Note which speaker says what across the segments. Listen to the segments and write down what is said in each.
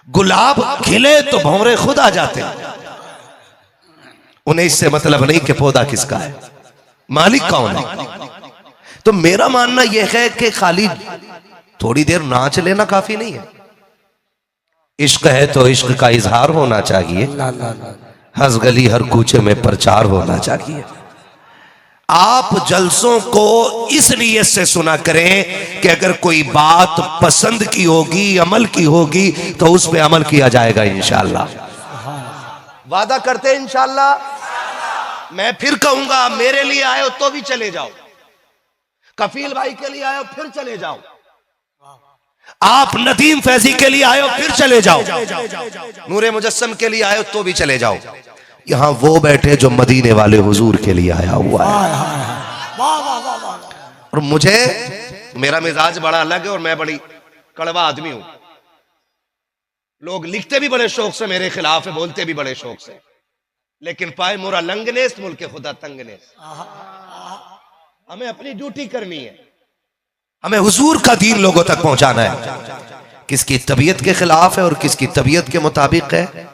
Speaker 1: गुलाब खिले तो भंवरे खुद आ जाते हैं। उन्हें इससे मतलब नहीं कि पौधा किसका है, मालिक कौन है। तो मेरा मानना यह है कि खाली थोड़ी देर नाच लेना काफी नहीं है। इश्क है तो इश्क का इजहार होना चाहिए, हर गली हर कूचे में प्रचार होना चाहिए। आप जलसों को इस नीयत से सुना करें कि अगर कोई बात पसंद की होगी, अमल की होगी, तो उस पे अमल किया जाएगा इंशाअल्लाह। वादा करते हैं इंशाअल्लाह। मैं फिर कहूंगा, मेरे लिए आए हो तो भी चले जाओ, कफील भाई के लिए आए हो फिर चले जाओ, आप नदीम फैजी के लिए आए हो फिर चले जाओ, नूरे मुजस्सम के लिए आए हो तो भी चले जाओ। यहां वो बैठे जो मदीने वाले हुजूर के लिए आया हुआ है। और मुझे, मेरा मिजाज बड़ा अलग है और मैं बड़ी कड़वा आदमी हूं। लोग लिखते भी बड़े शौक से मेरे खिलाफ है, बोलते भी बड़े शौक से, लेकिन पाए मोरा लंगनेस मुल्क खुदा तंगनेस। हमें अपनी ड्यूटी करनी है, हमें हुजूर का दीन लोगों तक पहुंचाना है। किसकी तबीयत के खिलाफ है और किसकी तबीयत के मुताबिक है,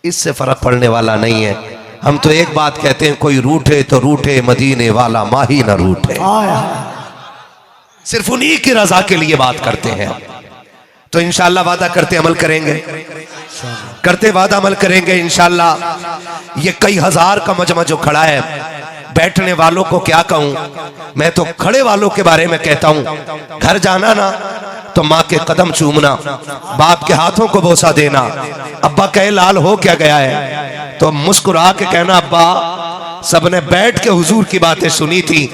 Speaker 1: इससे फर्क पड़ने वाला नहीं है। हम तो एक बात कहते हैं, कोई रूठे तो रूठे, मदीने वाला माही ना रूठे। सिर्फ उन्हीं की रजा के लिए बात करते हैं। तो इंशाअल्लाह वादा करते अमल करेंगे, करते वादा अमल करेंगे इंशाअल्लाह। ये कई हजार का मजमा जो खड़ा है, बैठने वालों को क्या कहूं, मैं तो खड़े वालों के बारे में कहता हूं। घर जाना ना तो माँ के कदम चूमना, बाप के हाथों को बोसा देना। अब्बा कहे लाल हो क्या गया है, तो मुस्कुरा के कहना अब्बा सबने बैठ के हुजूर की बातें सुनी थी,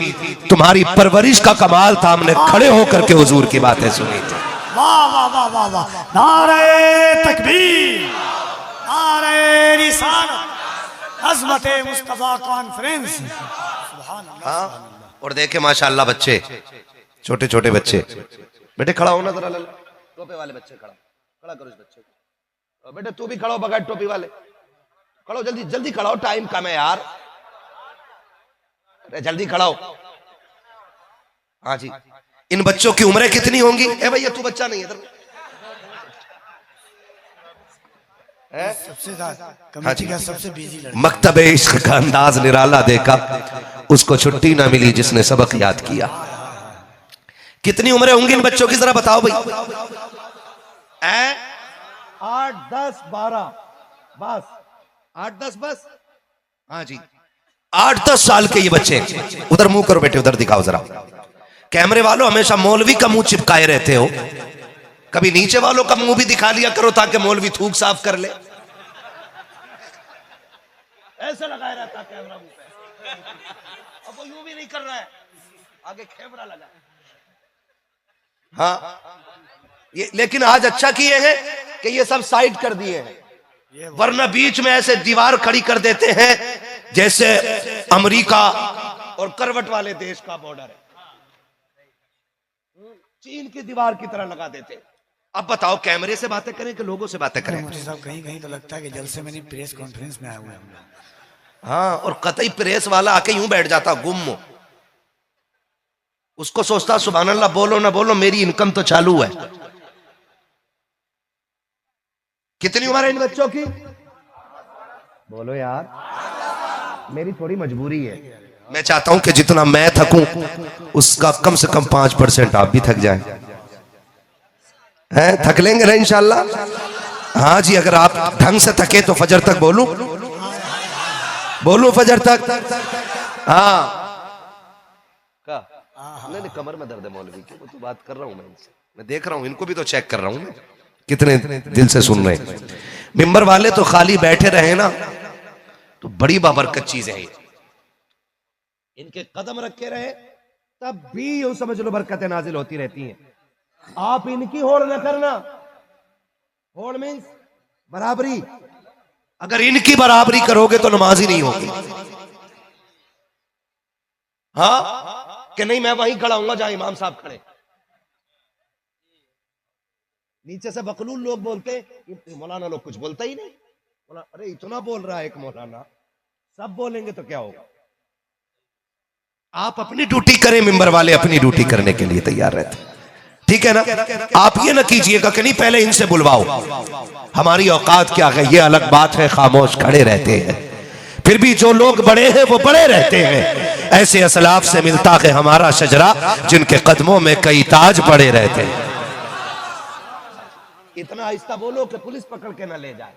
Speaker 1: तुम्हारी परवरिश का कमाल था, हमने खड़े होकर के हुजूर की बातें सुनी थी।
Speaker 2: वाह वाह वाह वाह वाह, नारे तकबीर, नारे रिसालत, अज़मत मुस्तफा कॉन्फ्रेंस।
Speaker 1: हाँ, और देखे माशाअल्लाह बच्चे, छोटे छोटे बच्चे, बेटे खड़ा हो ना जरा, टोपे वाले बच्चे खड़ा करो इस बच्चे को। बेटे तू भी खड़ा हो, बगैर टोपी वाले खड़ो, जल्दी जल्दी खड़ा हो, टाइम कम है यार, अरे जल्दी खड़ा हो। हाँ जी, इन बच्चों की उम्रें कितनी होंगी? ए भैया तू बच्चा नहीं है, इधर
Speaker 2: सबसे कमेटी का सबसे बिजी लड़का।
Speaker 1: मकतबे इश्क का अंदाज निराला देखा, उसको छुट्टी ना मिली जिसने सबक याद किया। कितनी उम्रें होंगी इन बच्चों की जरा बताओ भाई? 8, 10, 12 बस, 8, 10 बस। हाँ जी, 8, 10 साल के ये बच्चे। उधर मुंह करो बेटे, उधर दिखाओ जरा। कैमरे वालों हमेशा मौलवी का मुंह चिपकाए रहते हो, कभी नीचे वालों का मुंह भी दिखा लिया करो ताकि मौलवी थूक साफ कर ले। ऐसे लगाया रहता कैमरा मुंह पे, अब वो यूं भी नहीं कर रहा है, आगे कैमरा लगा। हाँ, ये लेकिन आज अच्छा किए हैं कि ये सब साइड कर दिए हैं, वरना बीच में ऐसे दीवार खड़ी कर देते हैं जैसे अमेरिका और करवट वाले देश का बॉर्डर है, चीन की दीवार की तरह लगा देते। अब बताओ कैमरे से बातें करें कि लोगों से बातें करें?
Speaker 2: कहीं कहीं तो लगता है कि जलसे में नहीं, प्रेस कॉन्फ्रेंस में आए हुए हम लोग।
Speaker 1: हाँ, और कतई प्रेस वाला आके यूं बैठ जाता गुम, उसको सोचता सुभान अल्लाह बोलो ना बोलो, मेरी इनकम तो चालू है। कितनी उम्र है इन बच्चों की? बोलो यार, मेरी थोड़ी मजबूरी है। मैं चाहता हूं कि जितना मैं थकूं उसका कम से कम 5% आप भी थक जाएं। हैं, थक लेंगे ना इंशाल्लाह? हाँ जी, अगर आप ढंग से थके तो फजर तक बोलूं फजर तक। हाँ, नहीं कमर में दर्द है मौलवी की, वो तो बात कर रहा हूं मैं इनसे, मैं देख रहा हूं, इनको भी तो चेक कर रहा हूं मैं कितने दिल से सुन रहे हैं। मिंबर वाले तो खाली बैठे रहे ना तो बड़ी बाबरकत चीज है ये, इनके कदम रखे रहे तब भी यूं समझ लो बरकतें नाजिल होती रहती हैं। आप इनकी होड़ न करना, होड़ मीन्स बराबरी, अगर इनकी बराबरी करोगे तो नमाज ही नहीं होगी। हाँ कि नहीं, मैं वहीं खड़ा हूंगा जहां इमाम साहब खड़े। नीचे से बकलूल लोग बोलते, मौलाना लोग कुछ बोलता ही नहीं, अरे इतना बोल रहा है एक मौलाना, सब बोलेंगे तो क्या होगा? आप अपनी ड्यूटी करें, मिंबर वाले अपनी ड्यूटी करने के लिए तैयार रहते। ठीक है ना? आप ये ना कीजिएगा कि नहीं पहले इनसे बुलवाओ, हमारी औकात क्या है, ये अलग बात है, खामोश खड़े रहते हैं। फिर भी जो लोग बड़े हैं वो बड़े रहते हैं। ऐसे असलाफ से मिलता है हमारा शजरा, जिनके कदमों में कई ताज पड़े रहते हैं। इतना आहिस्ता बोलो कि पुलिस पकड़ के ना ले जाए।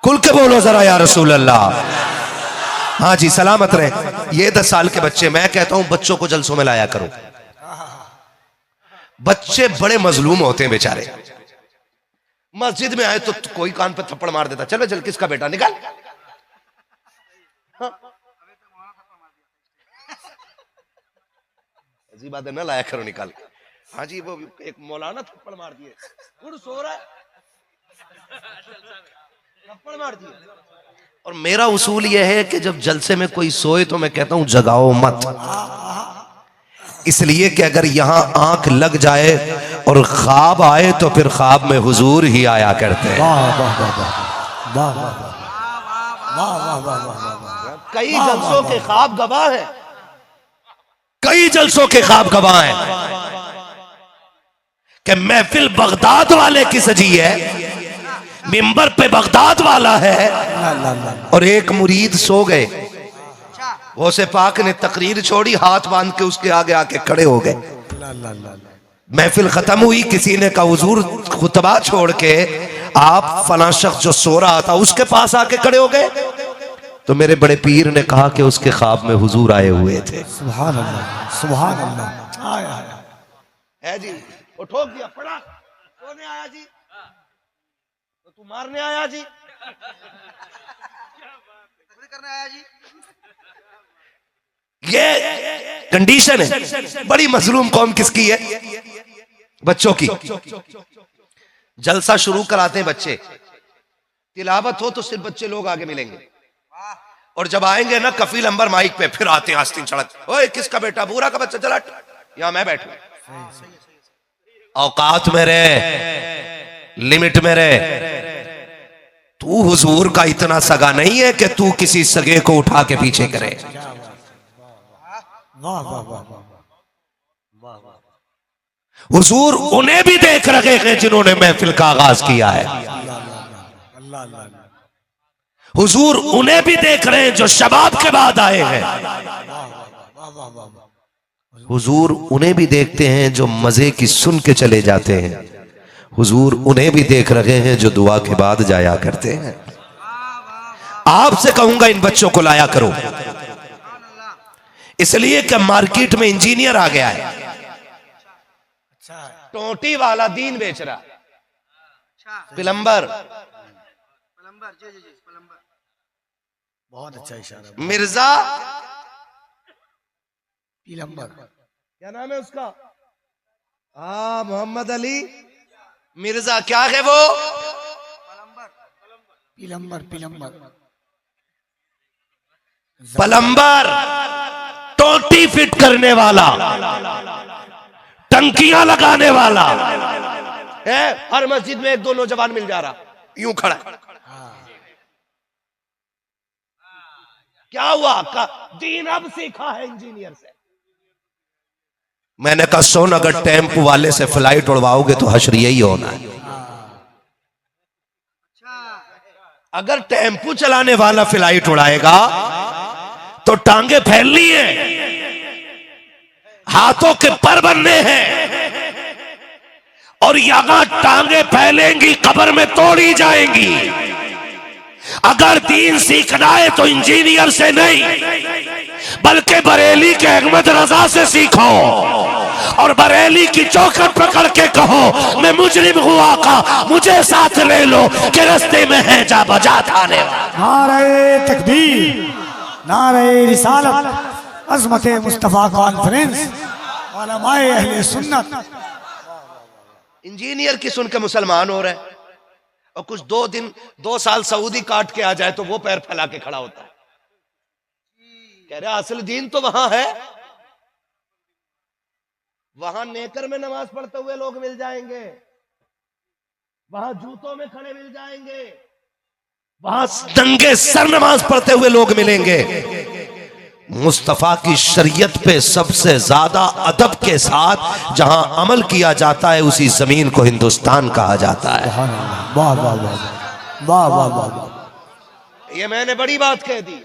Speaker 1: खुल के बोलो जरा या रसूल अल्लाह। हाँ जी, सलामत रहे। ये 10 साल के बच्चे, मैं कहता हूं बच्चों को जलसों में लाया करो। बच्चे बड़े मजलूम होते हैं बेचारे। मस्जिद में आए तो कोई कान पे थप्पड़ मार देता, चलो चल किसका बेटा निकाल। हाँ। ऐसी बात है ना, लाया करो निकाल के। हाँ जी, वो एक मौलाना थप्पड़ मार दिए, उड़ सो रहा है, थप्पड़ मार दिए। और मेरा उसूल यह है कि जब जलसे में कोई सोए तो मैं कहता हूं जगाओ मत, इसलिए कि अगर यहां आंख लग जाए और ख्वाब आए तो फिर ख्वाब में हुजूर ही आया करते हैं। कई जलसों के ख्वाब गवाह हैं, कई जलसों के ख्वाब गवाह हैं कि महफिल बगदाद वाले की सजी है, मिंबर पे बगदाद वाला है, और एक मुरीद सो गए। गौसे पाक ने तकरीर छोड़ी, हाथ बांध के उसके आगे आके खड़े हो गए। महफिल खत्म हुई, किसी ने कहा हुजूर खुतबा छोड़ के आप फलां शख्स जो सो रहा था उसके पास आके खड़े हो गए। तो मेरे बड़े पीर ने कहा कि उसके ख्वाब में हुजूर आए हुए थे।
Speaker 2: सुभान अल्लाह, सुभान अल्लाह। आया
Speaker 1: है जी, वो ठोक दिया, पड़ा सोने आया जी, तो तू मारने आया जी, करने आया जी। ये कंडीशन है। बड़ी मजलूम कौम किसकी है? बच्चों की। जलसा शुरू कराते हैं बच्चे, तिलावत हो तो सिर्फ बच्चे लोग आगे मिलेंगे, और जब आएंगे ना कफील अंबर माइक पे, फिर आते हैं आस्तीन चढ़त, ओए किसका बेटा, बूरा का बच्चा, चला यहां मैं बैठू। औकात में रहे, लिमिट में रहे। तू हुजूर का इतना सगा नहीं है कि तू किसी सगे को उठा के पीछे करे।
Speaker 2: वाह वाह वाह वाह।
Speaker 1: हुजूर उन्हें भी देख रहे हैं जिन्होंने महफिल का आगाज किया है। हुजूर उन्हें भी देख रहे हैं जो शबाब के बाद आए हैं। हुजूर उन्हें भी देखते हैं जो मजे की सुन के चले जाते हैं। हुजूर उन्हें भी देख रहे हैं जो दुआ के बाद जाया करते हैं। आपसे कहूंगा इन बच्चों को लाया करो, इसलिए कि मार्केट में इंजीनियर आ गया है, टोटी वाला दीन बेच रहा, प्लम्बर,
Speaker 2: बहुत अच्छा इशारा,
Speaker 1: मिर्जा
Speaker 2: प्लम्बर,
Speaker 1: क्या नाम है उसका, हाँ मोहम्मद अली मिर्जा, क्या है वो,
Speaker 2: प्लम्बर, प्लम्बर,
Speaker 1: प्लम्बर, टोटी फिट करने वाला, टंकियां लगाने वाला है। हर मस्जिद में 1-2 नौजवान मिल जा रहा, यूं खड़ा। क्या हुआ? दीन अब सीखा है इंजीनियर से। मैंने कहा सोन, अगर टेम्पो वाले से फ्लाइट उड़वाओगे तो हश्र यही होना है। अगर टेम्पो चलाने वाला फ्लाइट उड़ाएगा तो टांगे फैलनी है, हाथों के पर बनने हैं, और यहां टांगे फैलेंगी कब्र में तोड़ी जाएंगी। अगर दीन सीखना है तो इंजीनियर से नहीं, बल्कि बरेली के अहमद रजा से सीखो, और बरेली की चौखट पकड़ के कहो मैं मुजरिम हुआ का, मुझे साथ ले लो कि रास्ते में है जा बजा थाने वाला।
Speaker 2: नारे तकबीर, नारे रिसालत, अज़मत मुस्तफा कॉन्फ्रेंस, उलमाए अहले सुन्नत।
Speaker 1: इंजीनियर की सुन के मुसलमान हो रहे हैं, और कुछ 2 साल सऊदी काट के आ जाए तो वो पैर फैला के खड़ा होता है, कह रहे असल दीन तो वहां है, वहां नेकर में नमाज पढ़ते हुए लोग मिल जाएंगे, वहां जूतों में खड़े मिल जाएंगे, वहां दंगे सर नमाज पढ़ते हुए लोग मिलेंगे। मुस्तफ़ा की शरीयत पे सबसे ज्यादा अदब के साथ जहां अमल किया जाता है उसी जमीन को हिंदुस्तान कहा जाता है।
Speaker 2: वाह वाह वाह वाह वाह वाह।
Speaker 1: ये मैंने बड़ी बात कह दी।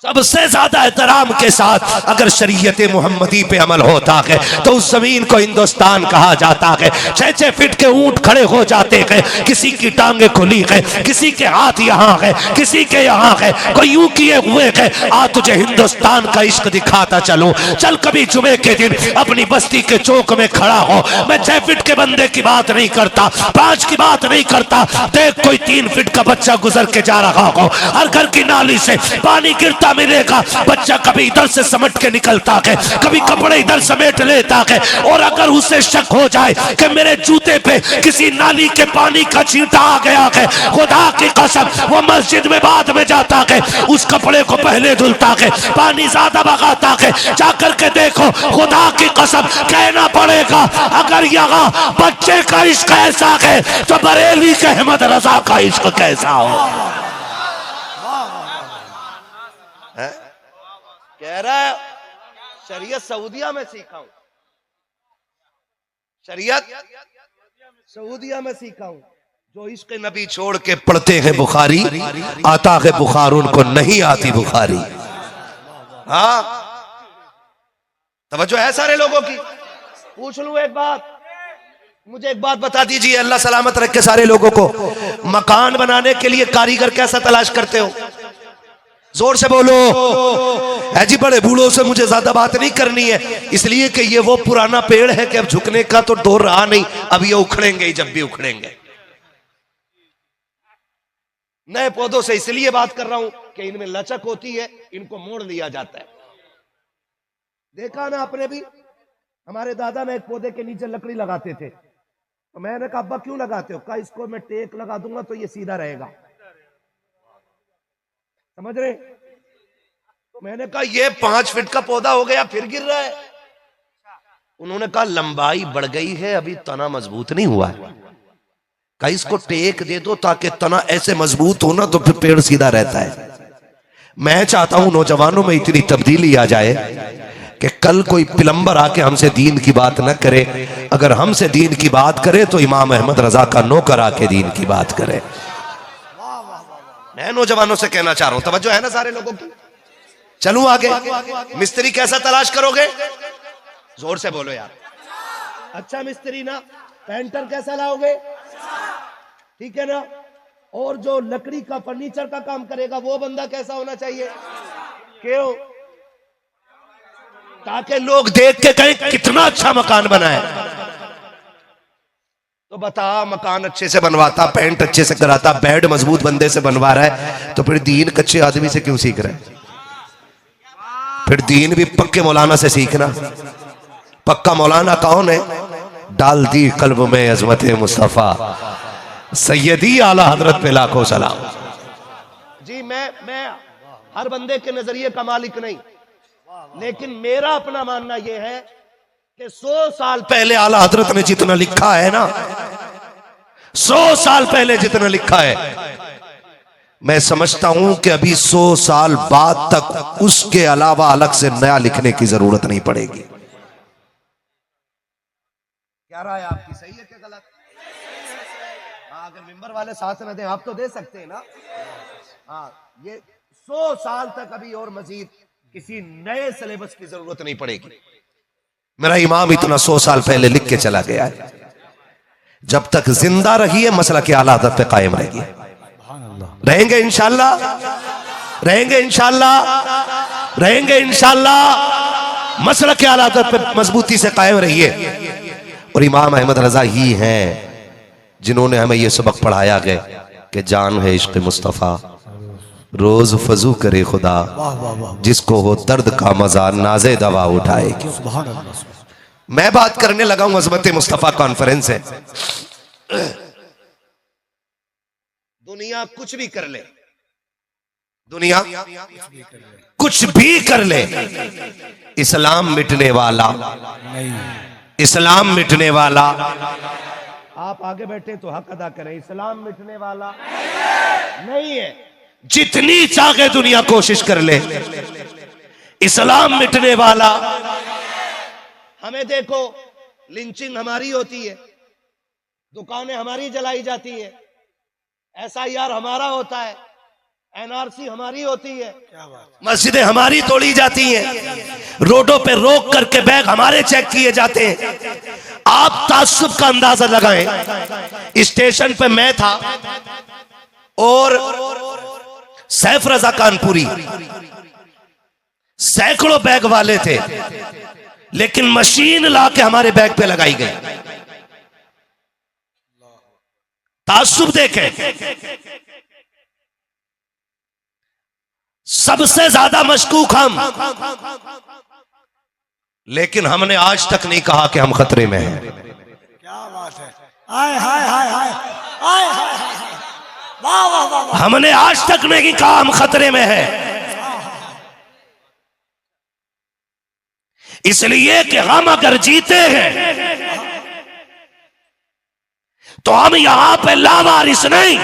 Speaker 1: सबसे ज्यादा एहतराम के साथ अगर शरीयत मोहम्मदी पे अमल होता है तो उस जमीन को हिंदुस्तान कहा जाता है। 6-6 फीट के ऊंट खड़े हो जाते हैं, किसी की टांगे खुली है, किसी के हाथ यहाँ है, किसी के यहाँ है, कोई यूं किए हुए है। आज तुझे हिंदुस्तान का इश्क दिखाता चलूं। चल कभी जुमे के दिन अपनी बस्ती के चौक में खड़ा हो। मैं 6 फीट के बंदे की बात नहीं करता, 5 की बात नहीं करता। देख कोई 3 फीट का बच्चा गुजर के जा रहा हो, हर घर की नाली से पानी गिरता मिलेगा। बच्चा कभी इधर से समट के निकलता है, कभी कपड़े इधर समेट लेता है। और अगर उसे शक हो जाए कि मेरे जूते पे किसी नाली के पानी का छींटा आ गया है, खुदा की कसम वो मस्जिद में बाद में जाता है, उस कपड़े को पहले धुलता है, पानी ज्यादा बगाता है। जाकर के देखो, खुदा की कसम कहना पड़ेगा अगर यहाँ बच्चे का इश्क ऐसा है तो बरेली के अहमद रजा का इश्क कैसा हो। कह रहा है शरीयत सऊदिया में सीखा हूं, शरीयत सऊदिया में सीखा हूं। जो इश्क नबी छोड़ के पढ़ते हैं बुखारी, आता है बुखार उनको नहीं आती बुखारी। हाँ तवज्जो है सारे लोगों की। पूछ लूं एक बात, मुझे एक बात बता दीजिए, अल्लाह सलामत रखे सारे लोगों को। मकान बनाने के लिए कारीगर कैसा तलाश करते हो? जोर से बोलो। है जी, बड़े बूढ़ों से मुझे ज्यादा बात नहीं करनी है, इसलिए कि ये वो पुराना पेड़ है कि अब झुकने का तो दौर रहा नहीं, अब ये उखड़ेंगे जब भी उखड़ेंगे। नए पौधों से इसलिए बात कर रहा हूं कि इनमें लचक होती है, इनको मोड़ लिया जाता है। देखा ना आपने भी, हमारे दादा ने एक पौधे के नीचे लकड़ी लगाते थे, तो मैंने कहा अब्बा क्यों लगाते हो? कहा इसको मैं टेक लगा दूंगा तो ये सीधा रहेगा। समझ रहे? तो मैंने कहा ये 5 फीट का पौधा हो गया फिर गिर रहा है। उन्होंने कहा लंबाई बढ़ गई है, अभी तना मजबूत नहीं हुआ है। कहा इसको टेक दे दो ताकि तना ऐसे मजबूत हो ना तो फिर पेड़ सीधा रहता है। मैं चाहता हूं नौजवानों में इतनी तब्दीली आ जाए कि कल कोई प्लम्बर आके हमसे दीन की बात न करे, अगर हमसे दीन की बात करे तो इमाम अहमद रजा का नौकर आके दीन की बात करे। मैं नौजवानों से कहना चाह रहा हूं, तवज्जो है ना सारे लोगों की। चलूं आगे। मिस्त्री कैसा तलाश करोगे? जोर से बोलो यार। अच्छा मिस्त्री ना, पेंटर कैसा लाओगे? ठीक है ना। और जो लकड़ी का फर्नीचर का काम करेगा वो बंदा कैसा होना चाहिए? क्यों? ताकि लोग देख के कहें कितना अच्छा मकान बना है। तो बता, मकान अच्छे से बनवाता, पेंट अच्छे से कराता, बेड मजबूत बंदे से बनवा रहा है, तो फिर दीन कच्चे आदमी से क्यों सीख रहा है? फिर दीन भी पक्के मौलाना से सीखना। पक्का मौलाना कौन है? डाल दी कल्ब में अजमत मुस्तफा सैयदी आला हजरत पे लाखों सलाम। जी मैं हर बंदे के नजरिए का मालिक नहीं, लेकिन मेरा अपना मानना यह है कि 100 साल पहले आला हजरत ने जितना लिखा है ना, 100 साल पहले जितना लिखा है, मैं समझता हूं कि अभी 100 साल बाद तक उसके अलावा अलग से नया लिखने की जरूरत नहीं पड़ेगी। क्या राय आपकी, सही है क्या गलत? हाँ, अगर मेंबर वाले साथ न दें, आप तो दे सकते हैं ना। हाँ, ये 100 साल तक अभी और मजीद किसी नए सिलेबस की जरूरत नहीं पड़ेगी। मेरा इमाम इतना 100 साल पहले लिख के चला गया है। जब तक जिंदा रही है मसला की आला हदत पे कायम रहेगी। रहेंगे इंशाल्लाह, रहेंगे इंशाल्लाह, रहेंगे इंशाल्लाह। मसला की आला हदत पे मजबूती से कायम रहिए। और इमाम अहमद रजा ही हैं जिन्होंने हमें यह सबक पढ़ाया गया कि जान है इश्क मुस्तफ़ा, रोज फजू करे खुदा, जिसको हो दर्द का मजा नाजे दवा उठाएगी। मैं बात करने लगा हूं, अजमत मुस्तफ़ा कॉन्फ्रेंस है। दुनिया कुछ भी कर ले, दुनिया कुछ भी कर ले, इस्लाम मिटने वाला नहीं, इस्लाम मिटने वाला। आप आगे बैठे तो हक अदा करें, इस्लाम मिटने वाला नहीं है। जितनी चाहे दुनिया कोशिश कर ले, इस्लाम मिटने वाला। हमें देखो, लिंचिंग हमारी होती है, दुकानें हमारी जलाई जाती है, SIR हमारा होता है, NRC हमारी होती है, मस्जिदें हमारी तोड़ी जाती हैं, रोडों पे रोक करके बैग हमारे चेक किए जाते हैं। आप तासुब का अंदाजा लगाएं। स्टेशन पे मैं था और सैफ रजा कानपुरी, सैकड़ों बैग वाले थे, लेकिन मशीन लाके हमारे बैग पे लगाई गई। तासुब देखें। सबसे ज्यादा मशकूक हम, लेकिन हमने आज तक नहीं कहा कि हम खतरे में हैं।
Speaker 2: क्या बात है, हाय हाय हाय हाय हाय हाय, वाह वाह वाह।
Speaker 1: हमने आज तक नहीं कहा हम खतरे में हैं, इसलिए कि हम अगर जीते हैं तो हम यहां पे लावारिस नहीं,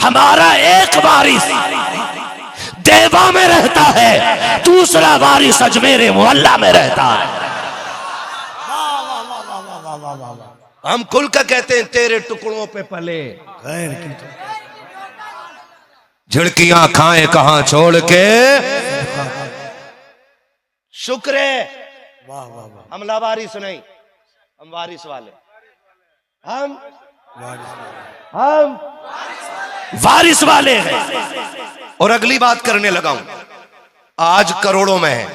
Speaker 1: हमारा एक वारिस देवा में रहता है, दूसरा वारिस अजमेर मोहल्ला में रहता है। हम खुल का कहते हैं तेरे टुकड़ों पे पले, झिड़कियां खाए कहां छोड़ के। शुक्र है हम लावारिस नहीं, हम वारिस वाले। हम वारिस वाले हैं। और अगली बात करने लगा हूं, आज करोड़ों में है।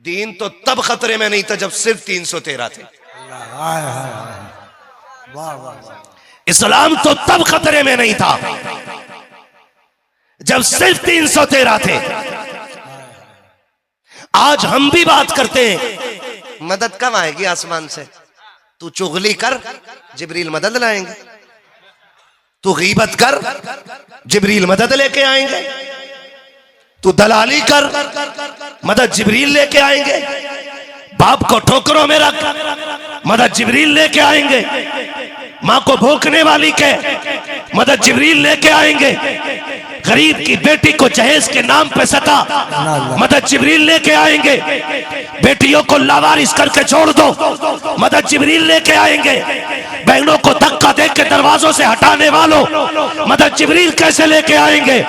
Speaker 1: दीन तो तब खतरे में नहीं था जब सिर्फ 313 थे। इस्लाम तो तब खतरे में नहीं था जब सिर्फ 313 थे। आज हम भी बात करते हैं, मदद कब आएगी आसमान से? तू चुगली कर, जिब्रील मदद लाएंगे। तू गीबत कर, जिब्रील मदद लेके आएंगे। तू दलाली कर, मदद जिब्रील लेके आएंगे। बाप को ठोकरों में रख, मदद जिब्रील लेके आएंगे। मां को भूखने वाली के, मदद जिब्रील लेके आएंगे। गरीब की बेटी को जहेज के नाम पे सता, मदद जिब्रील लेके आएंगे। बेटियों को लावारिस करके छोड़ दो, मदद जिब्रील लेके आएंगे। बहनों को धक्का देकर दरवाजों से हटाने वालों, मदद जिब्रील कैसे लेके आएंगे?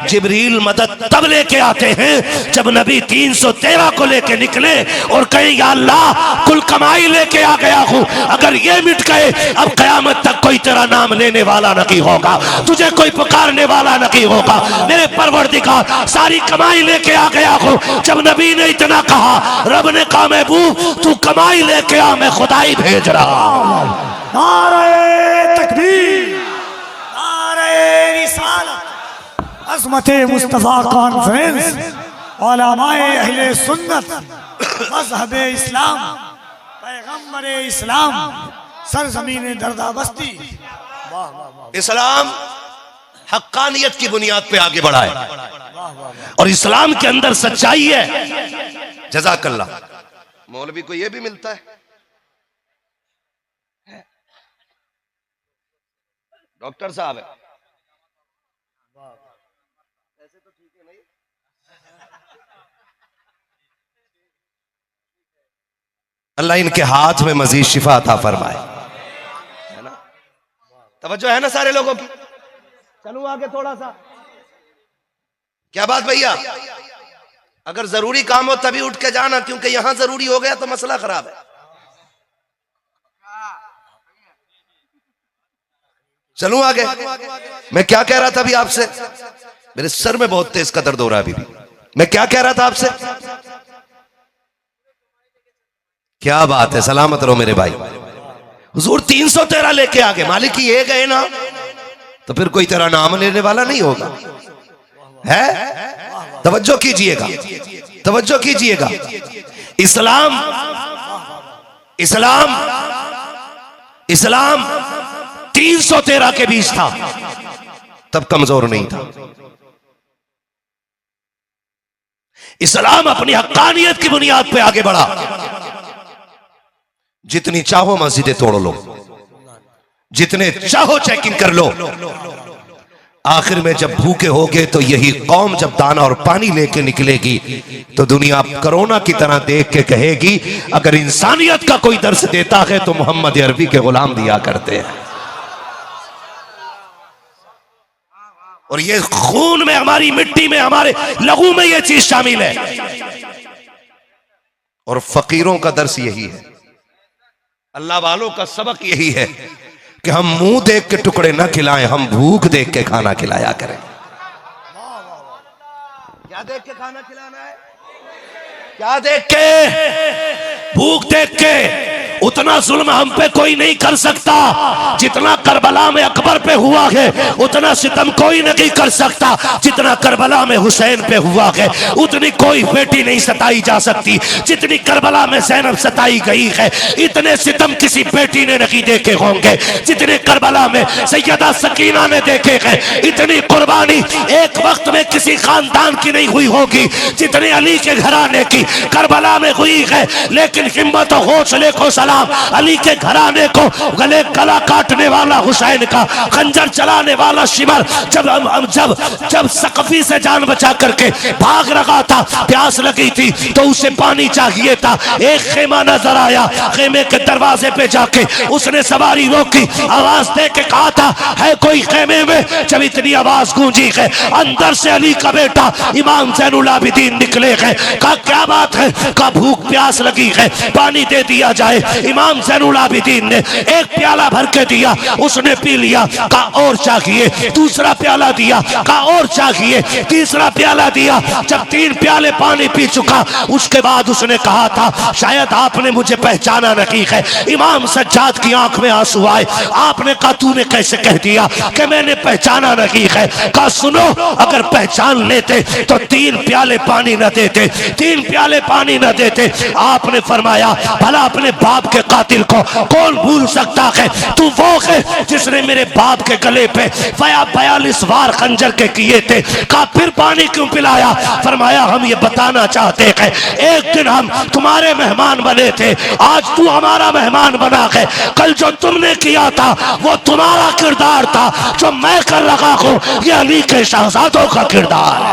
Speaker 1: जिब्रील मदद तब लेके आते हैं जब नबी 313 को लेके निकले और कहे या अल्लाह कुल कमाई लेके आ गया हूं, अगर ये मिट गए अब कयामत तक कोई तेरा नाम लेने वाला नहीं होगा, तुझे कोई पुकारने वाला नहीं होगा। मेरे परवरदिगार सारी कमाई लेके आ गया हूं। जब नबी ने इतना कहा, रब ने कहा महबूब तू कमाई लेके आ, मैं खुदाई भेज रहा हूं।
Speaker 2: नारे तकबीर, नारे रिसालत, अज़मते मुस्तफा कॉन्फ्रेंस, उलमाए अहले सुन्नत, मज़हबे इस्लाम, पैगंबरे इस्लाम, सरजमीन दर्दा बस्ती।
Speaker 1: इस्लाम हक्कानियत की बुनियाद पे आगे बढ़ा है और इस्लाम के अंदर सच्चाई है। जज़ाकल्लाह। मौलवी को यह भी मिलता है, डॉक्टर साहब है, ऐसे तो ठीक है नहीं। अल्लाह इनके हाथ में मजीद शिफा अता फरमाए, है ना? तवज्जो है ना सारे लोगों की? चलूं आगे थोड़ा सा। क्या बात भैया? अगर जरूरी काम हो तभी उठ के जाना, क्योंकि यहां जरूरी हो गया तो मसला खराब है। चलूं आगे। मैं क्या कह रहा था अभी आपसे? मेरे सर में बहुत तेज का दर्द हो रहा है अभी भी। मैं क्या कह रहा था आपसे? क्या बात है, सलामत रहो मेरे भाई। हुजूर 313 लेके आ गए, मालिक ये गए ना तो फिर कोई तेरा नाम लेने वाला नहीं होगा, है? तवज्जो कीजिएगा, तवज्जो कीजिएगा। इस्लाम इस्लाम इस्लाम 313 के बीच था, तब कमजोर नहीं था। इस्लाम अपनी हक्कानियत की बुनियाद पे आगे बढ़ा। जितनी चाहो मस्जिदें तोड़ लो, जितने चाहो चेकिंग कर लो, आखिर में जब भूखे होगे तो यही कौम जब दाना और पानी लेके निकलेगी तो दुनिया कोरोना की तरह देख के कहेगी अगर इंसानियत का कोई दर्स देता है तो मोहम्मद अरबी के गुलाम दिया करते हैं। और ये खून में, हमारी मिट्टी में, हमारे लहू में ये चीज शामिल है। और फकीरों का दर्स यही है, अल्लाह वालों का सबक यही है कि हम मुंह देख के टुकड़े ना खिलाएं, हम भूख देख के खाना खिलाया करें। क्या देख के खाना खिलाना है? क्या देख के? भूख देख के। उतना जुल्म हम पे कोई नहीं कर सकता जितना करबला में अकबर पे हुआ है, उतना सितम कोई नहीं कर सकता जितना करबला में हुसैन पे हुआ है। उतनी कोई बेटी नहीं सताई जा सकती जितनी करबला में ज़ैनब सताई गई है। इतने सितम किसी बेटी ने नहीं देखे होंगे जितने करबला में सैयदा सकीना ने देखे हैं। इतनी कुर्बानी एक वक्त में किसी खानदान की नहीं हुई होगी जितने अली के घराने की करबला में हुई है। लेकिन हिम्मत और हौसले को सलाम अली के घराने को, गले गला काटने वाला हुसैन का, खंजर चलाने वाला शिमर जब सकफी से जान बचा करके भाग रहा था, प्यास लगी थी तो उसे पानी चाहिए था। एक खेमा नजर आया, खेमे के दरवाजे पे जाके उसने सवारी रोकी, आवाज दे के कहा था है कोई खेमे में? जब इतनी आवाज गूंजी है अंदर से अली का बेटा इमाम ज़ैनुल आबिदीन निकले हैं। कहा क्या बात है? कहा भूख प्यास लगी है, पानी दे दिया जाए। इमाम ज़ैनुल आबिदीन ने एक प्याला भर के दिया, उसने पी लिया। कहा और चाहिए? दूसरा प्याला दिया। कहा और चाहिए? तीसरा प्याला दिया। जब 3 प्याले पानी पी चुका उसके बाद उसने कहा था शायद आपने मुझे पहचाना नहीं है। इमाम सज्जाद की आंख में आंसू आए। आपने कहा तूने कैसे कह दिया कि मैंने पहचाना नहीं है? कहा सुनो, अगर पहचान लेते तो 3 प्याले पानी न देते, 3 प्याले पानी न देते। आपने फरमाया भला अपने बाप के कातिल को कौन भूल सकता है? तू वो है जिसने मेरे बाप के गले पे 42 वार खंजर के किए थे। कहा फिर पानी क्यों पिलाया? फरमाया हम ये बताना चाहते हैं एक दिन हम तुम्हारे मेहमान बने थे, आज तू हमारा मेहमान बना है। कल जो तुमने किया था वो तुम्हारा किरदार था, जो मैं कर रहा हूं ये अली के शहजादों का किरदार है।